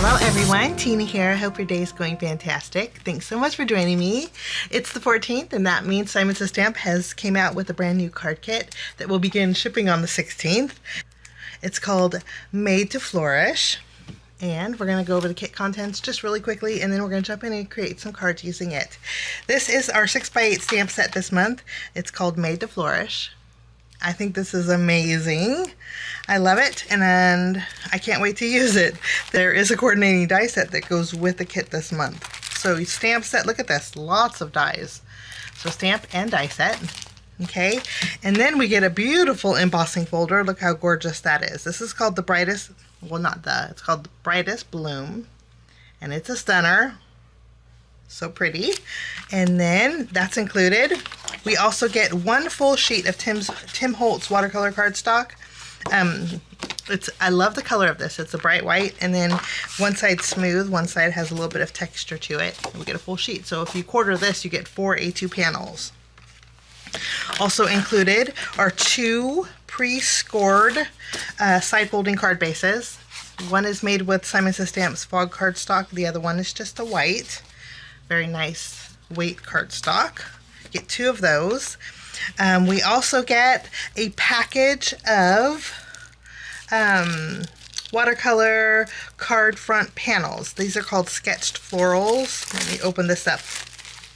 Hello everyone, Tina here. I hope your day is going fantastic. Thanks so much for joining me. It's the 14th and that means Simon Says Stamp has came out with a brand new card kit that will begin shipping on the 16th. It's called Made to Flourish. And we're going to go over the kit contents just really quickly, and then we're going to jump in and create some cards using it. This is our 6x8 stamp set this month. It's called Made to Flourish. I think this is amazing. I love it, and I can't wait to use it. There is a coordinating die set that goes with the kit this month. So stamp set, look at this, lots of dies. So stamp and die set. Okay, and then we get a beautiful embossing folder. Look how gorgeous that is. This is called the Brightest, well not the, it's called the Brightest Bloom, and it's a stunner. So pretty. And then that's included. We also get one full sheet of Tim Holtz watercolor cardstock. I love the color of this. It's a bright white, and then one side's smooth, one side has a little bit of texture to it. And we get a full sheet. So if you quarter this, you get 4 A2 panels. Also included are 2 pre-scored side folding card bases. One is made with Simon Says Stamp's fog cardstock. The other one is just a white. Very nice weight cardstock. Get 2 of those. We also get a package of watercolor card front panels. These are called sketched florals. Let me open this up.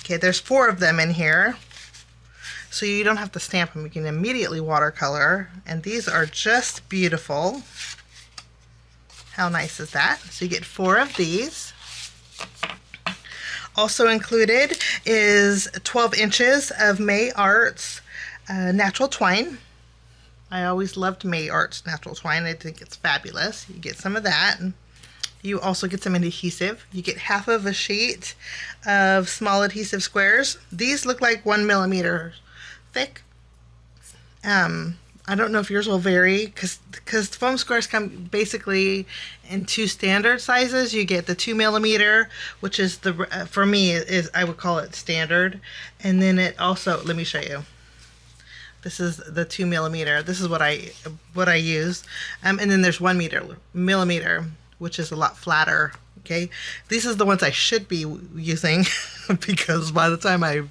Okay, there's 4 of them in here. So you don't have to stamp them. You can immediately watercolor. And these are just beautiful. How nice is that? So you get 4 of these. Also included is 12 inches of May Arts natural twine. I always loved May Arts natural twine. I think it's fabulous. You get some of that. You also get some adhesive. You get half of a sheet of small adhesive squares. These look like 1 millimeter thick. I don't know if yours will vary because foam squares come basically in 2 standard sizes. You get the 2 millimeter, which is the for me is I would call it standard, and then it also, let me show you. This is the 2 millimeter. This is what I use, and then there's 1 millimeter, which is a lot flatter. Okay, these are the ones I should be using because by the time I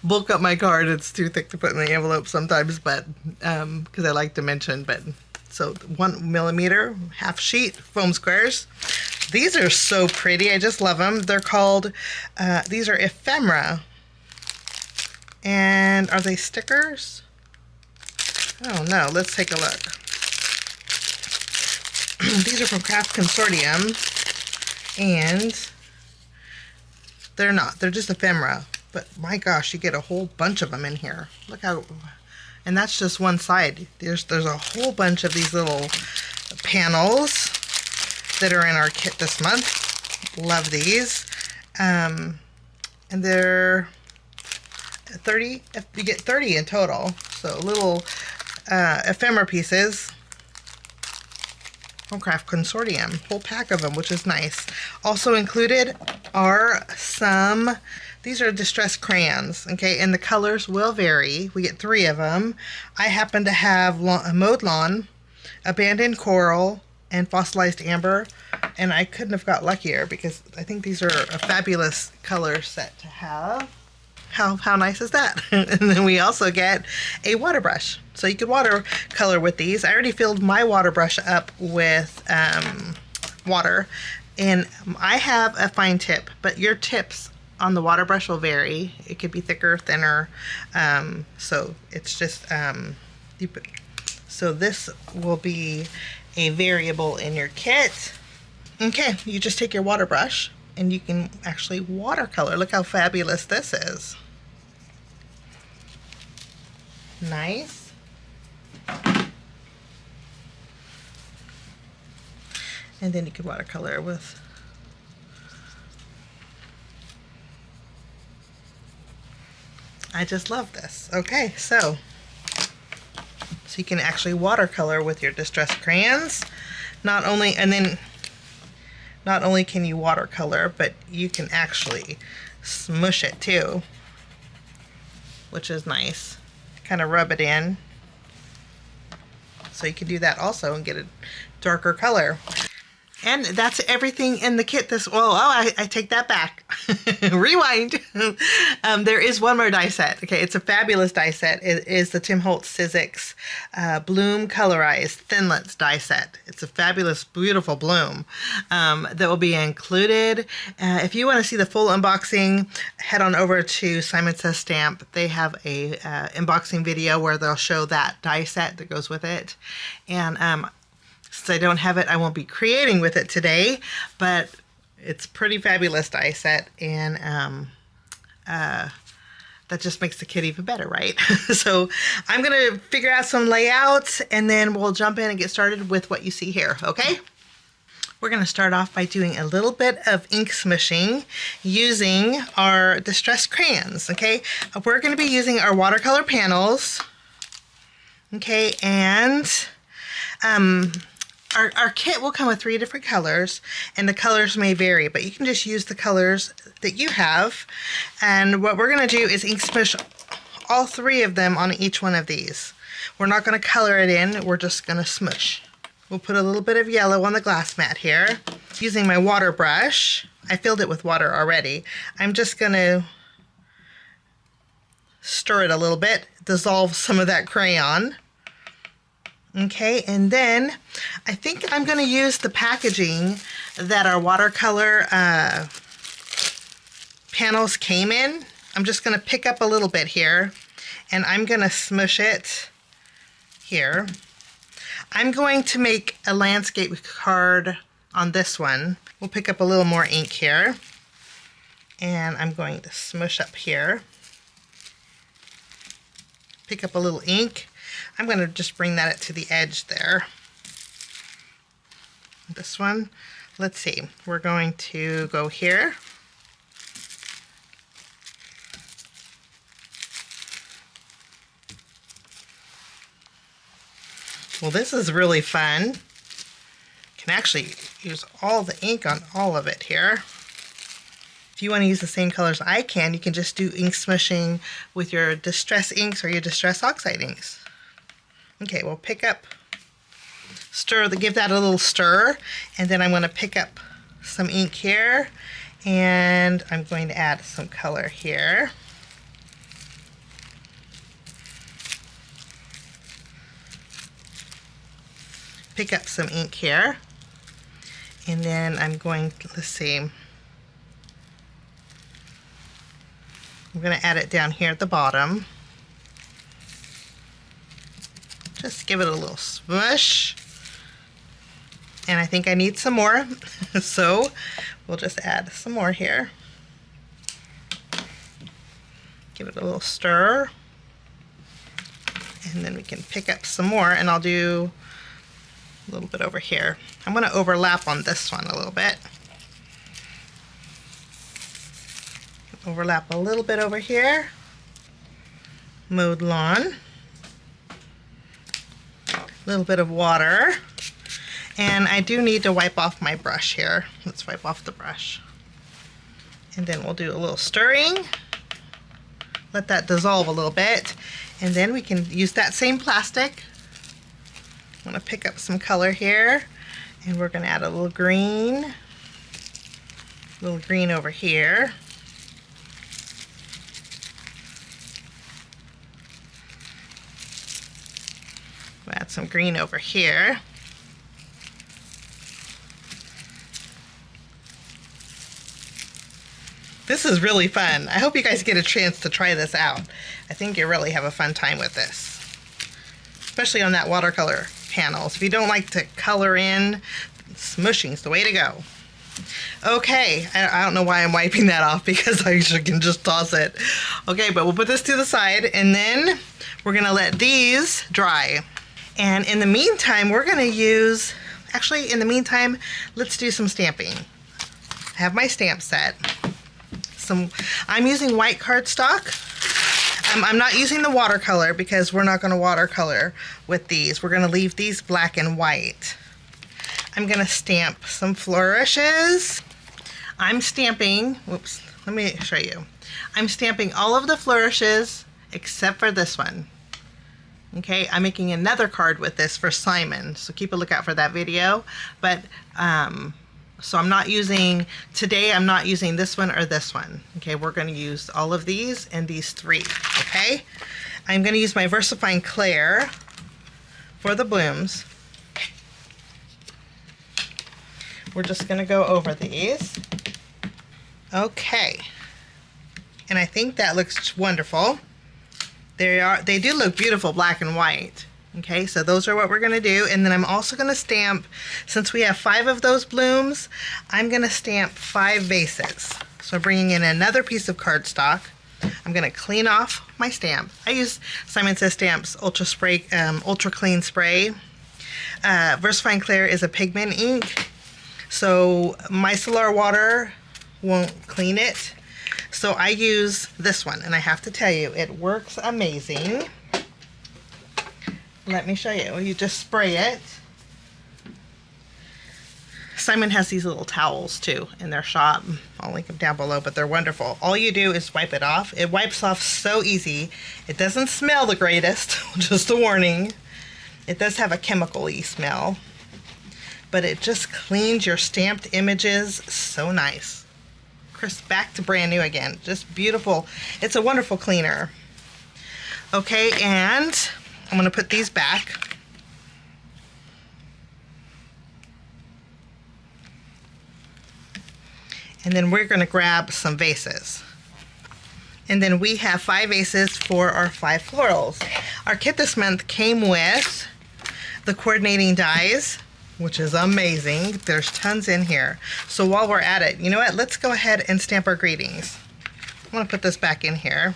bulk up my card, it's too thick to put in the envelope sometimes, but because I like dimension. But so 1 millimeter, half sheet foam squares. These are so pretty. I just love them. They're called, these are ephemera. And are they stickers? I don't know. Let's take a look. These are from Craft Consortium. And they're not. They're just ephemera. But my gosh, you get a whole bunch of them in here. Look how, and that's just one side. There's a whole bunch of these little panels that are in our kit this month. Love these. And they're 30. You get 30 in total. So little ephemera pieces. Craft Consortium, whole pack of them, which is nice. Also included are some, these are Distress Crayons, okay, and the colors will vary. We get 3 of them. I happen to have Mowed Lawn, Abandoned Coral, and Fossilized Amber, and I couldn't have got luckier because I think these are a fabulous color set to have. How nice is that? And then we also get a water brush. So you could watercolor with these. I already filled my water brush up with water. And I have a fine tip, but your tips on the water brush will vary. It could be thicker, thinner. So it's just, so this will be a variable in your kit. Okay, you just take your water brush and you can actually watercolor. Look how fabulous this is. Nice. And then you can watercolor with I just love this. Okay, so you can actually watercolor with your Distress Crayons. Not only can you watercolor, but you can actually smoosh it too, which is nice. Kind of rub it in. So you can do that also and get a darker color. And that's everything in the kit. I take that back. Rewind. There is one more die set. Okay, it's a fabulous die set. It is the Tim Holtz Sizzix Bloom Colorized Thinlits die set. It's a fabulous, beautiful bloom that will be included. If you want to see the full unboxing, head on over to Simon Says Stamp. They have a unboxing video where they'll show that die set that goes with it. And since I don't have it, I won't be creating with it today, but it's pretty fabulous die set, and that just makes the kit even better, right? So I'm going to figure out some layouts, and then we'll jump in and get started with what you see here, okay? We're going to start off by doing a little bit of ink smooshing using our Distress Crayons, okay? We're going to be using our watercolor panels, okay, and our kit will come with 3 different colors, and the colors may vary, but you can just use the colors that you have. And what we're going to do is ink smoosh all 3 of them on each one of these. We're not going to color it in, we're just going to smoosh. We'll put a little bit of yellow on the glass mat here. Using my water brush, I filled it with water already. I'm just going to stir it a little bit, dissolve some of that crayon. Okay, and then I think I'm going to use the packaging that our watercolor panels came in. I'm just going to pick up a little bit here, and I'm going to smush it here. I'm going to make a landscape card on this one. We'll pick up a little more ink here, and I'm going to smush up here. Pick up a little ink. I'm going to just bring that to the edge there. This one, let's see, we're going to go here. Well, this is really fun. Can actually use all the ink on all of it here. If you want to use the same colors I can, you can just do ink smooshing with your Distress inks or your Distress Oxide inks. Okay, we'll pick up, give that a little stir, and then I'm going to pick up some ink here, and I'm going to add some color here. Pick up some ink here, and then I'm going to, let's see, I'm going to add it down here at the bottom. Just give it a little smush. And I think I need some more, so we'll just add some more here. Give it a little stir. And then we can pick up some more, and I'll do a little bit over here. I'm going to overlap on this one a little bit. Overlap a little bit over here. Mowed lawn. A little bit of water, and I do need to wipe off my brush here. Let's wipe off the brush, and then we'll do a little stirring, let that dissolve a little bit, and then we can use that same plastic. I'm going to pick up some color here, and we're going to add a little green over here. Add some green over here. This is really fun. I hope you guys get a chance to try this out. I think you really have a fun time with this, especially on that watercolor panels. If you don't like to color in, smooshing's the way to go. Okay, I don't know why I'm wiping that off, because I can just toss it. Okay, but we'll put this to the side, and then we're gonna let these dry. And in the meantime, we're going to use, actually in the meantime, let's do some stamping. I have my stamp set. I'm using white cardstock. I'm not using the watercolor because we're not going to watercolor with these. We're going to leave these black and white. I'm going to stamp some flourishes. I'm stamping, whoops, let me show you. I'm stamping all of the flourishes except for this one. Okay, I'm making another card with this for Simon, so keep a lookout for that video. But so I'm not using, today I'm not using this one or this one. Okay, we're going to use all of these and these three. Okay, I'm going to use my VersaFine Clair for the blooms. We're just going to go over these. Okay, and I think that looks wonderful. They do look beautiful black and white. Okay, so those are what we're going to do. And then I'm also going to stamp, since we have 5 of those blooms, I'm going to stamp 5 vases. So I'm bringing in another piece of cardstock. I'm going to clean off my stamp. I use Simon Says Stamp's Ultra Clean Spray. VersaFine Clair is a pigment ink, so micellar water won't clean it. So I use this one, and I have to tell you, it works amazing. Let me show you. You just spray it. Simon has these little towels too in their shop. I'll link them down below, but they're wonderful. All you do is wipe it off. It wipes off so easy. It doesn't smell the greatest, just a warning. It does have a chemical-y smell, but it just cleans your stamped images so nice. Crisp, back to brand new again. Just beautiful. It's a wonderful cleaner. Okay, and I'm going to put these back. And then we're going to grab some vases. And then we have 5 vases for our 5 florals. Our kit this month came with the coordinating dies, which is amazing. There's tons in here. So while we're at it, you know what? Let's go ahead and stamp our greetings. I'm going to put this back in here.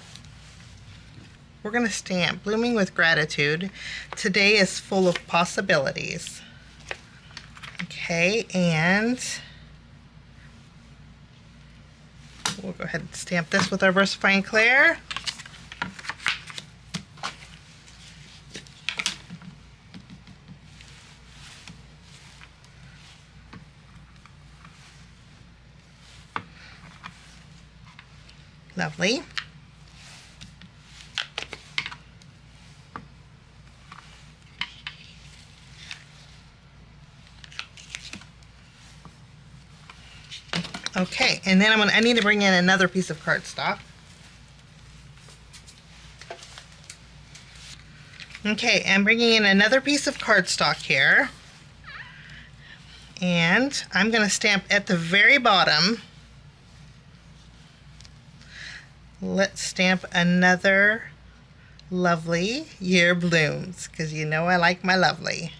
We're going to stamp Blooming with Gratitude. Today is full of possibilities. Okay, and we'll go ahead and stamp this with our VersaFine Clair. Lovely. Okay, and then I need to bring in another piece of cardstock. Okay, I'm bringing in another piece of cardstock here. And I'm going to stamp at the very bottom. Let's stamp another lovely year blooms, because you know I like my lovely.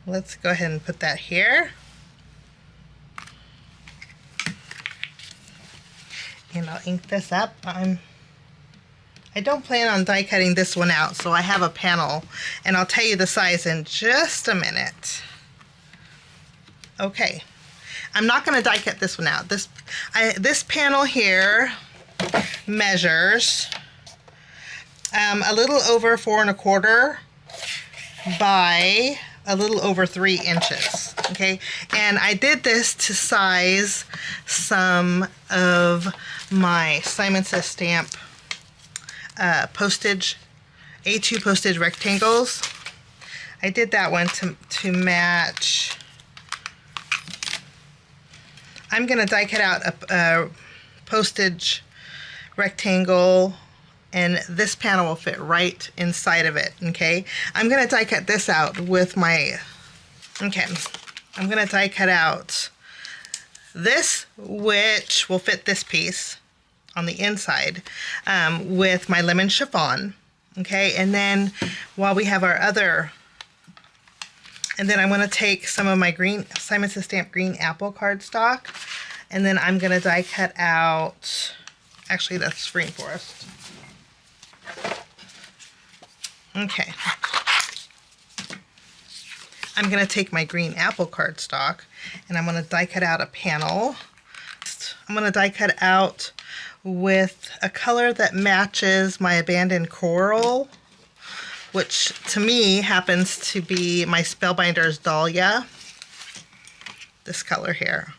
Let's go ahead and put that here. And I'll ink this up. I don't plan on die cutting this one out, so I have a panel, and I'll tell you the size in just a minute. Okay, I'm not going to die cut this one out. This panel here measures a little over 4 1/4 by a little over 3 inches. Okay, and I did this to size some of my Simon Says Stamp postage, A2 postage rectangles. I did that one to match. I'm going to die cut out a postage rectangle, and this panel will fit right inside of it. Okay, I'm going to die cut this out with my, okay, I'm going to die cut out this, which will fit this piece on the inside, with my lemon chiffon. Okay, and then while we have our other, and then I'm going to take some of my green Simon Says Stamp green apple cardstock, and then I'm going to die cut out, actually that's green forest. Okay, I'm going to take my green apple cardstock, and I'm going to die cut out a panel. I'm going to die cut out with a color that matches my abandoned coral, which to me happens to be my Spellbinder's Dahlia, this color here.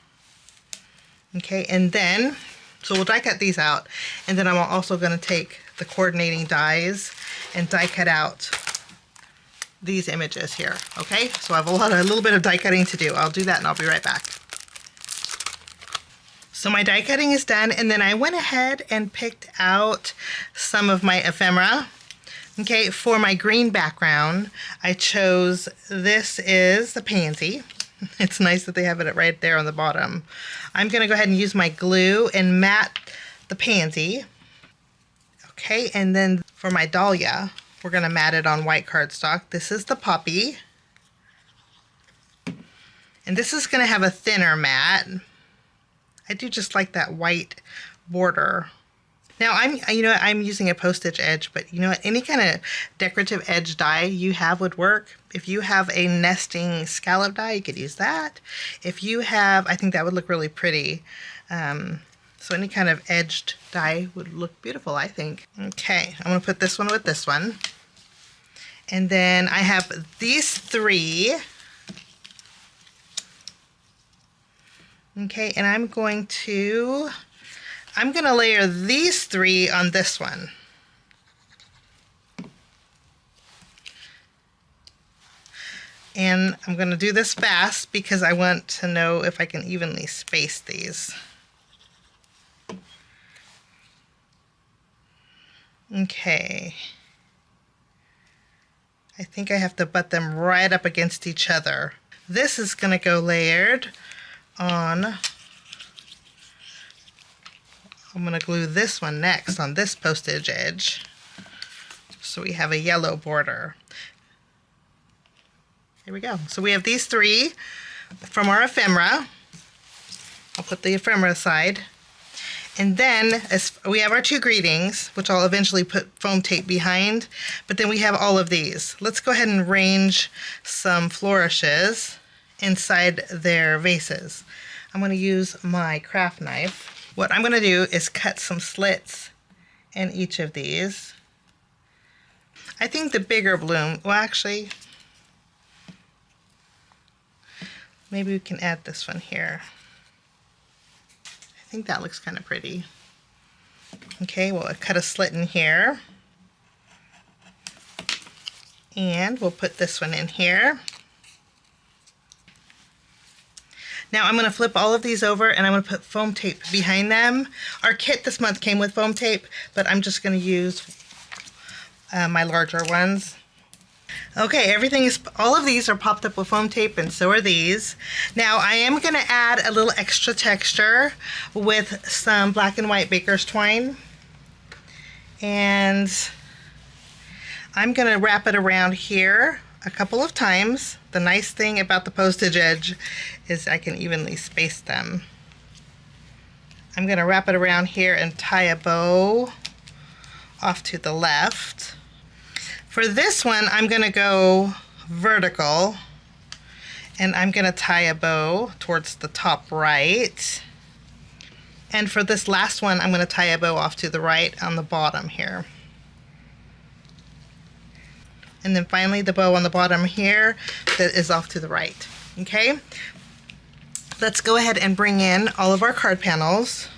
Okay, and then, so we'll die cut these out, and then I'm also going to take the coordinating dies and die cut out these images here. Okay, so I have a little bit of die cutting to do. I'll do that and I'll be right back. So my die cutting is done, and then I went ahead and picked out some of my ephemera. Okay, for my green background, I chose, this is the pansy. It's nice that they have it right there on the bottom. I'm gonna go ahead and use my glue and mat the pansy. Okay, and then for my dahlia, we're gonna mat it on white cardstock. This is the poppy. And this is gonna have a thinner mat. I do just like that white border. Now I'm using a Postage Edge, but you know what, any kind of decorative edge die you have would work. If you have a nesting scallop die, you could use that. If you have, I think that would look really pretty. So any kind of edged die would look beautiful, I think. Okay, I'm gonna put this one with this one. And then I have these three. Okay, and I'm gonna layer these three on this one. And I'm gonna do this fast because I want to know if I can evenly space these. Okay. I think I have to butt them right up against each other. This is gonna go layered on, I'm going to glue this one next on this Postage Edge, so we have a yellow border. Here we go. So we have these three from our ephemera. I'll put the ephemera aside. And then as we have our two greetings, which I'll eventually put foam tape behind, but then we have all of these. Let's go ahead and arrange some flourishes inside their vases. I'm going to use my craft knife. What I'm going to do is cut some slits in each of these. I think the bigger bloom, well actually, maybe we can add this one here. I think that looks kind of pretty. Okay, we'll cut a slit in here. And we'll put this one in here. Now I'm going to flip all of these over and I'm going to put foam tape behind them. Our kit this month came with foam tape, but I'm just going to use my larger ones. Okay, all of these are popped up with foam tape, and so are these. Now I am going to add a little extra texture with some black and white baker's twine. And I'm going to wrap it around here a couple of times. The nice thing about the Postage Edge is I can evenly space them. I'm going to wrap it around here and tie a bow off to the left. For this one, I'm going to go vertical, and I'm going to tie a bow towards the top right. And for this last one, I'm going to tie a bow off to the right on the bottom here. And then finally the bow on the bottom here that is off to the right. Okay, let's go ahead and bring in all of our card panels.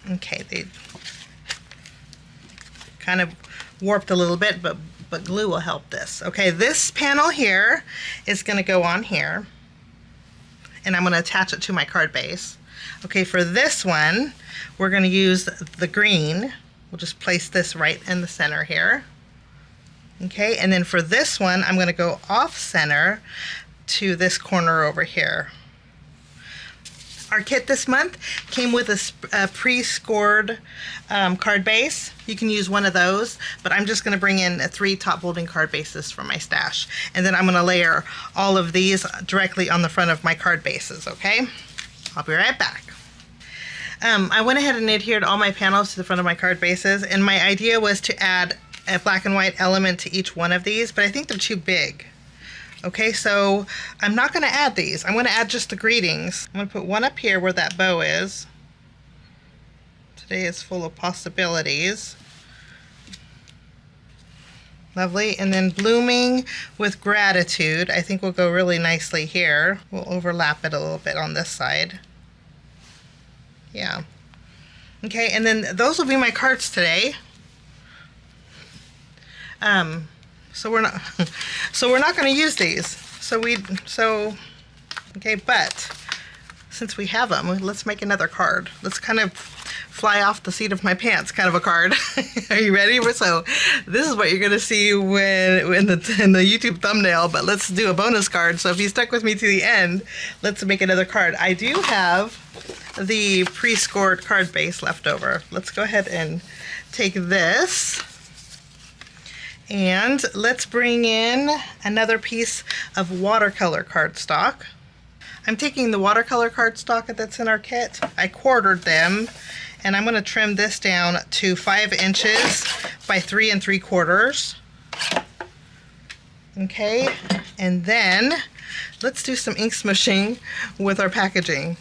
Okay, they kind of warped a little bit, but glue will help this. Okay, this panel here is going to go on here, and I'm going to attach it to my card base. Okay, for this one, we're going to use the green. We'll just place this right in the center here. Okay, and then for this one, I'm going to go off center to this corner over here. Our kit this month came with a pre-scored card base. You can use one of those, but I'm just going to bring in 3 top folding card bases from my stash. And then I'm going to layer all of these directly on the front of my card bases, okay? I'll be right back. I went ahead and adhered all my panels to the front of my card bases, and my idea was to add a black and white element to each one of these, but I think they're too big. Okay, so I'm not going to add these. I'm going to add just the greetings. I'm going to put one up here where that bow is. Today is full of possibilities. Lovely. And then blooming with gratitude, I think will go really nicely here. We'll overlap it a little bit on this side. Yeah. Okay, and then those will be my cards today. So we're not going to use these. Okay, but since we have them, let's make another card. Let's kind of fly off the seat of my pants kind of a card. Are you ready? So this is what you're going to see when in the YouTube thumbnail, but let's do a bonus card. So if you stuck with me to the end, let's make another card. I do have the pre-scored card base left over. Let's go ahead and take this. And let's bring in another piece of watercolor cardstock. I'm taking the watercolor cardstock that's in our kit. I quartered them, and I'm going to trim this down to 5 inches by 3 3/4. Okay, and then let's do some ink smooshing with our packaging.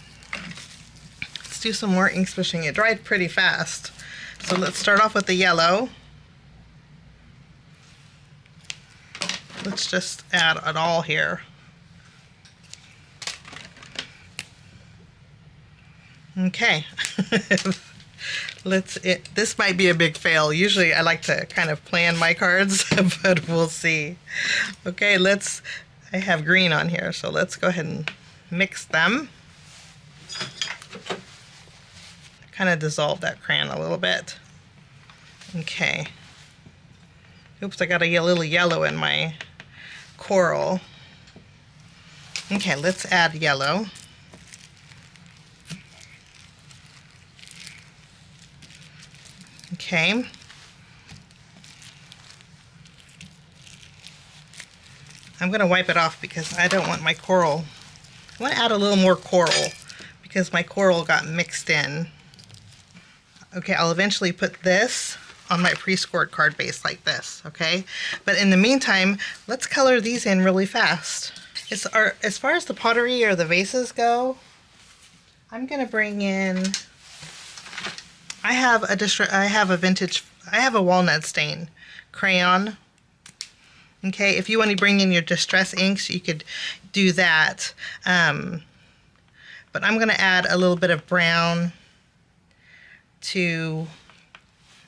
Let's do some more ink smooshing. It dried pretty fast. So let's start off with the yellow. Let's just add it all here. Okay. This might be a big fail. Usually I like to kind of plan my cards, but we'll see. Okay, I have green on here, so let's go ahead and mix them. Kind of dissolve that crayon a little bit. Okay. Oops, I got a little yellow in my coral. Okay, let's add yellow. Okay. I'm going to wipe it off because I don't want my coral. I want to add a little more coral because my coral got mixed in. Okay, I'll eventually put this on my pre-scored card base like this, okay? But in the meantime, let's color these in really fast. As far as the pottery or the vases go, I'm going to bring in, I have a walnut stain crayon. Okay, if you want to bring in your Distress inks, you could do that. But I'm going to add a little bit of brown to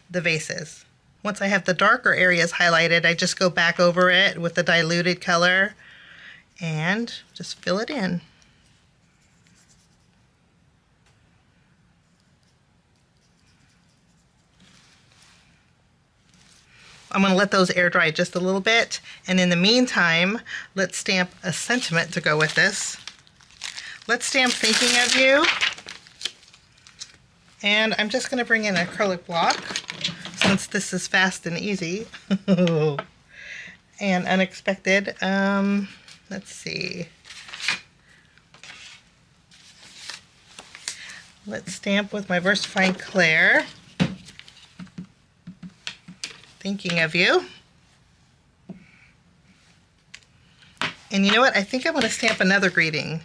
the vases. Once I have the darker areas highlighted, I just go back over it with the diluted color and just fill it in. I'm going to let those air dry just a little bit, and in the meantime, let's stamp a sentiment to go with this. Let's stamp Thinking of You, and I'm just going to bring in an acrylic block since this is fast and easy and unexpected. Let's see. Let's stamp with my VersaFine Claire. Thinking of You. And you know what? I think I'm going to stamp another greeting.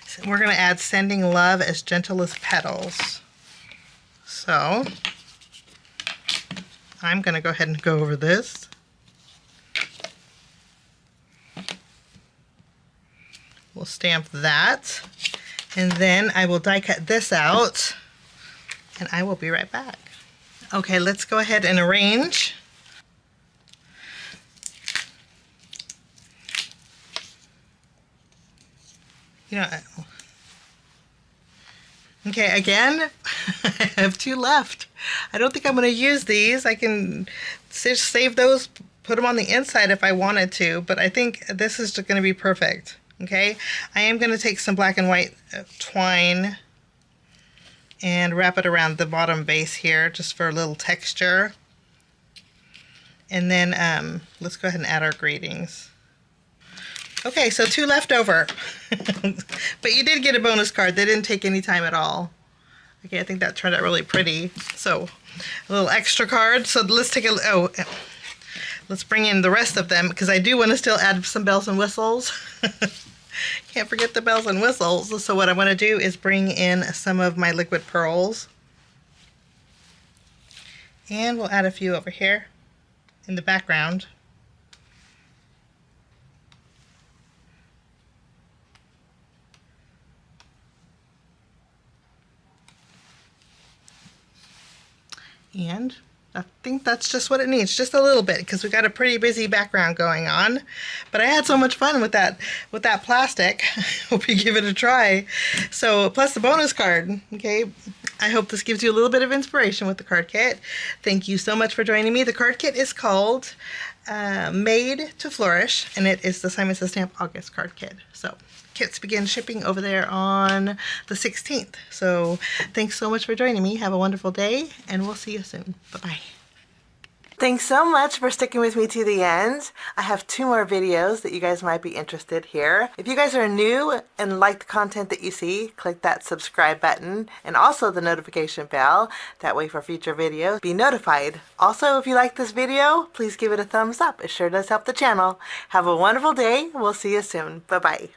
So we're going to add Sending Love as Gentle as Petals. So I'm going to go ahead and go over this. We'll stamp that. And then I will die cut this out. And I will be right back. Okay, let's go ahead and arrange. Okay, again, I have 2 left. I don't think I'm going to use these. I can just save those, put them on the inside if I wanted to, but I think this is going to be perfect. Okay, I am going to take some black and white twine and wrap it around the bottom base here just for a little texture. And then let's go ahead and add our greetings. Okay, so 2 left over. But you did get a bonus card. They didn't take any time at all. Okay, I think that turned out really pretty. So a little extra card. So let's take let's bring in the rest of them because I do want to still add some bells and whistles. Can't forget the bells and whistles. So what I want to do is bring in some of my liquid pearls. And we'll add a few over here in the background. And I think that's just what it needs, just a little bit, because we got a pretty busy background going on. But I had so much fun with that plastic. Hope you give it a try. So plus the bonus card, okay? I hope this gives you a little bit of inspiration with the card kit. Thank you so much for joining me. The card kit is called Made to Flourish, and it is the Simon Says Stamp August card kit. So kits begin shipping over there on the 16th. So thanks so much for joining me. Have a wonderful day, and we'll see you soon. Bye-bye. Thanks so much for sticking with me to the end. I have 2 more videos that you guys might be interested here. If you guys are new and like the content that you see, click that subscribe button and also the notification bell. That way for future videos, be notified. Also, if you like this video, please give it a thumbs up. It sure does help the channel. Have a wonderful day. We'll see you soon. Bye-bye.